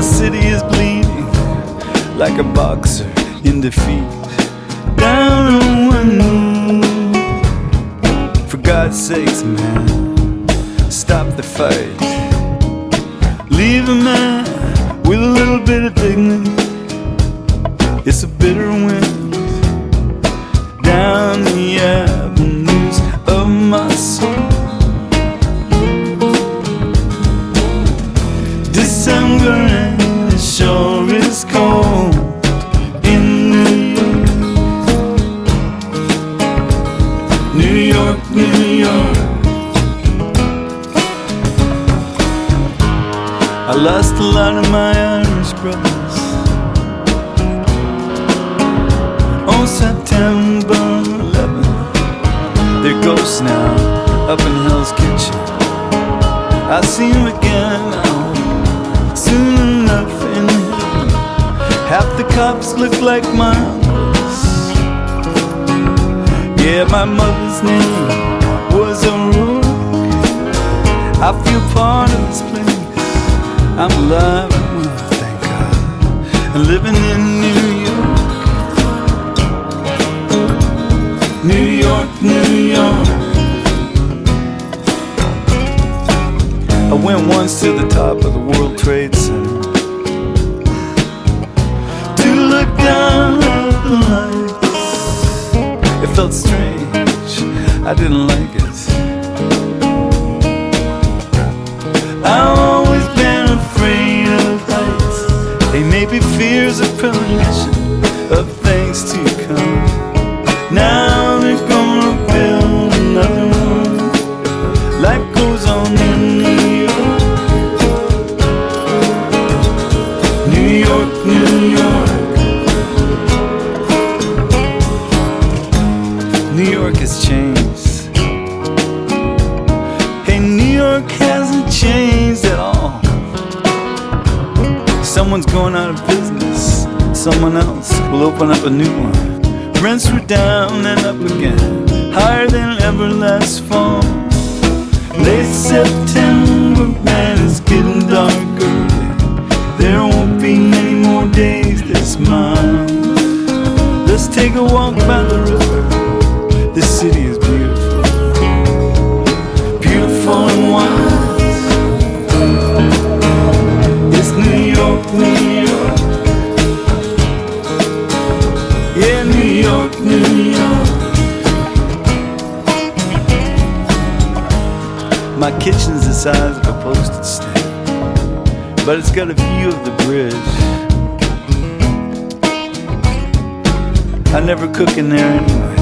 city is bleeding like a boxer in defeat. Down on one knee. For God's sakes, man, stop the fight. Leave a man with a little bit of dignity. It's a bitter wind down the avenues of my soul. December and it sure is cold in New York. New York, New York. I lost a lot of my Irish brothers on September 11th. They're ghosts now up in Hell's Kitchen. I'll see them again, I hope, soon enough in heaven. Half the cops look like my uncles. Yeah, my mother's name was O'Rourke. I feel part of this place. I'm alive, well, thank God. I'm living in New York. New York, New York. I went once to the top of the World Trade Center to look down at the lights. It felt strange, I didn't like it. I've always been afraid of heights. They may be fears of premonition of things to come. Now they're gonna build another one. Life goes on in New York. New York, New York. New York has changed. Hey, New York hasn't changed at all. Someone's going out of business. Someone else will open up a new one. Rents were down and up again, higher than ever last fall. Late September, man, it's getting dark early. There won't be many more days this month. Let's take a walk by the river. This city is beautiful, beautiful and wide. It's New York, New York. Yeah, New York, New York. My kitchen's the size of a postage stamp, but it's got a view of the bridge. I never cook in there anyway.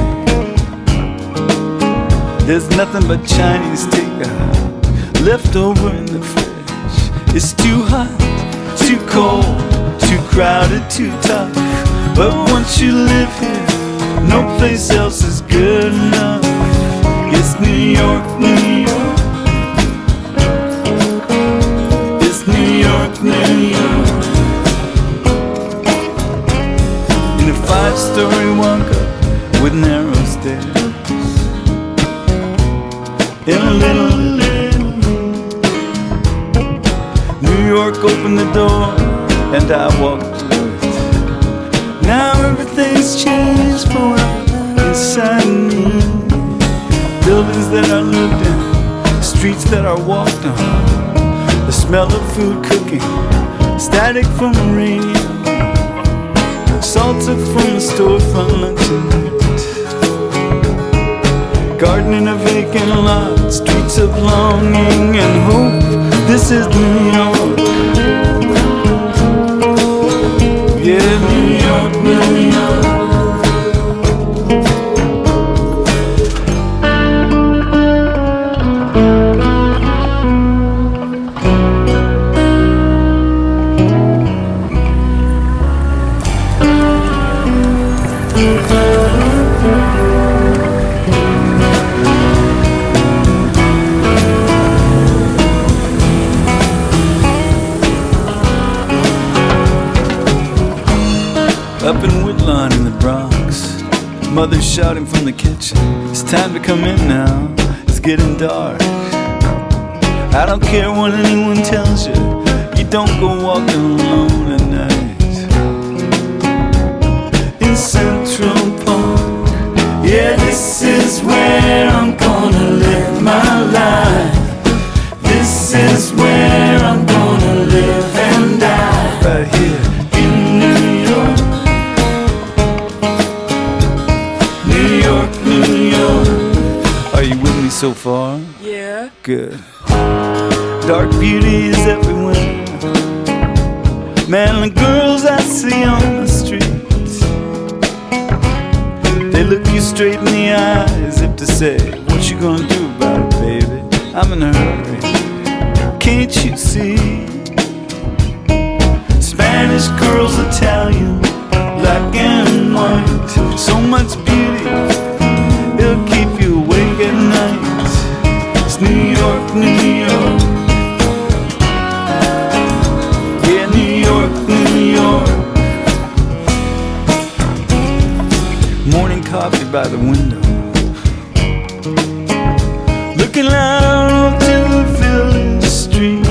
There's nothing but Chinese takeout left over in the fridge. It's too hot, too cold, too crowded, too tough. But once you live here, no place else is good enough. It's New York, New York. It's New York, New York. In a 5-story walk-up with narrow stairs. In a little New York opened the door and I walked through it. Now everything's changed forever inside me. Buildings that I lived in, streets that I walked on, the smell of food cooking, static from the radio, salsa from the storefront luncheon meat, garden in a vacant lot, streets of longing and hope. This is New York. Yeah, New York, New York. Up in Woodlawn in the Bronx, mother's shouting from the kitchen, it's time to come in now, it's getting dark. I don't care what anyone tells you, you don't go walking alone at night in Central Park. Yeah, this is where I'm gonna live my life. This is where I'm gonna live and die. Right here in New York. New York, New York. Are you with me so far? Yeah. Good. Dark beauty is everywhere. Man, the girls I see on the streets, they look you straight in the eyes as if to say, what you gonna do about it, baby? I'm in a hurry. Can't you see? Spanish girls, Italian, black and white. So much beauty, it'll keep you awake at night. It's New York, New York. Yeah, New York, New York. Morning coffee by the window, looking out to the village street.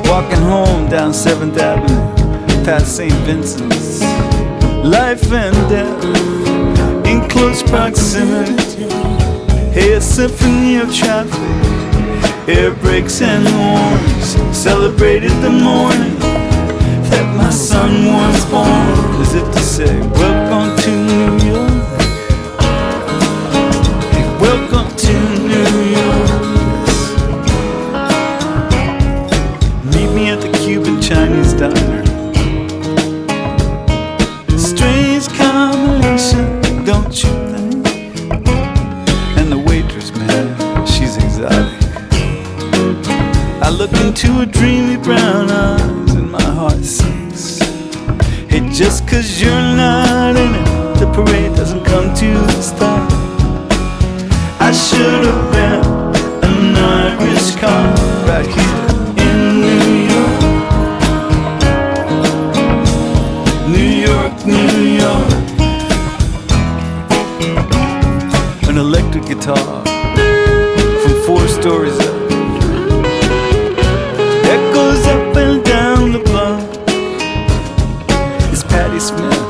Walking home down 7th Avenue, past St. Vincent's. Life and death in close proximity. Hey, a symphony of traffic, air brakes and horns celebrated the morning that my son was born, as if to say, welcome to New York. Hey, welcome to New York. Meet me at the Cuban Chinese diner. Strange combination, don't you think? And the waitress, man, she's exotic. I look into her dreamy brown eyes and my heart sinks. Hey, just 'cause you're not in it, the parade doesn't come to a stop. I should have been an Irish car right here in New York. New York, New York. An electric guitar from 4 stories up echoes up and down the block. It's Patti Smith,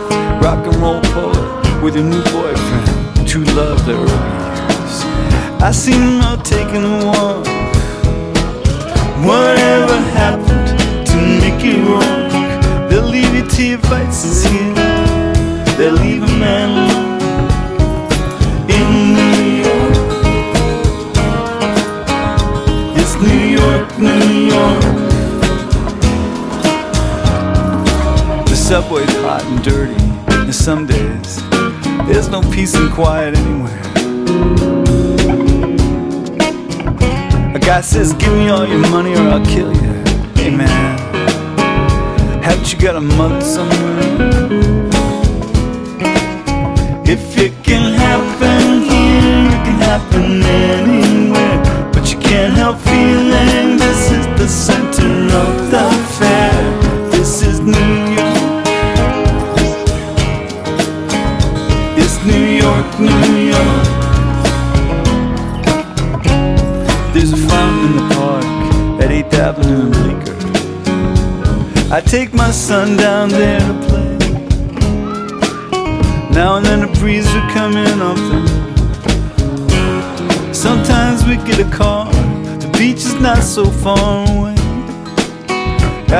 rock and roll poet, with her new boyfriend, true love their early years. I seen them out taking a walk. Whatever happened to Mickey Rourke? They'll leave you to your vices here. They'll leave a man alone in New York. It's New York, New York. The subway's hot and dirty, and some days there's no peace and quiet anywhere. A guy says, give me all your money or I'll kill you. Hey man, haven't you got a mother somewhere? If it can happen here, it can happen anywhere. But you can't help feeling this is the center of the fair. This is New York. It's New York, New York. There's a fountain in the park at 8th Avenue and Bleecker. I take my son down there to play. Now and then a breeze would come in off the road. Sometimes we get a car, the beach is not so far away.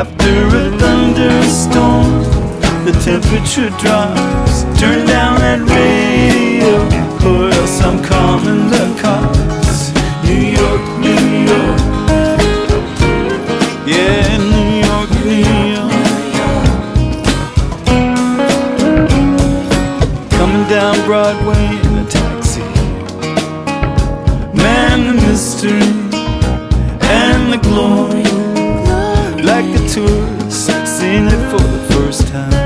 After a thunderstorm, the temperature drops. Turn down that radio, or else I'm calling the cops. New York, New York. Yeah, New York, New York. Coming down Broadway in a taxi. Man, the mystery and the glory. Like a tourist, seeing it for the first time.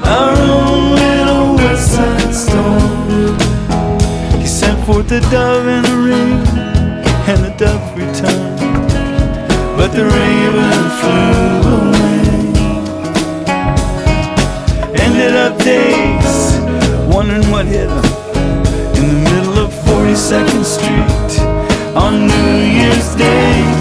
Our own little West Side Story. He sent forth the dove and the raven, and the dove returned, but the raven flew away. Ended up days wondering what hit him in the middle of 42nd Street on New Year's Day.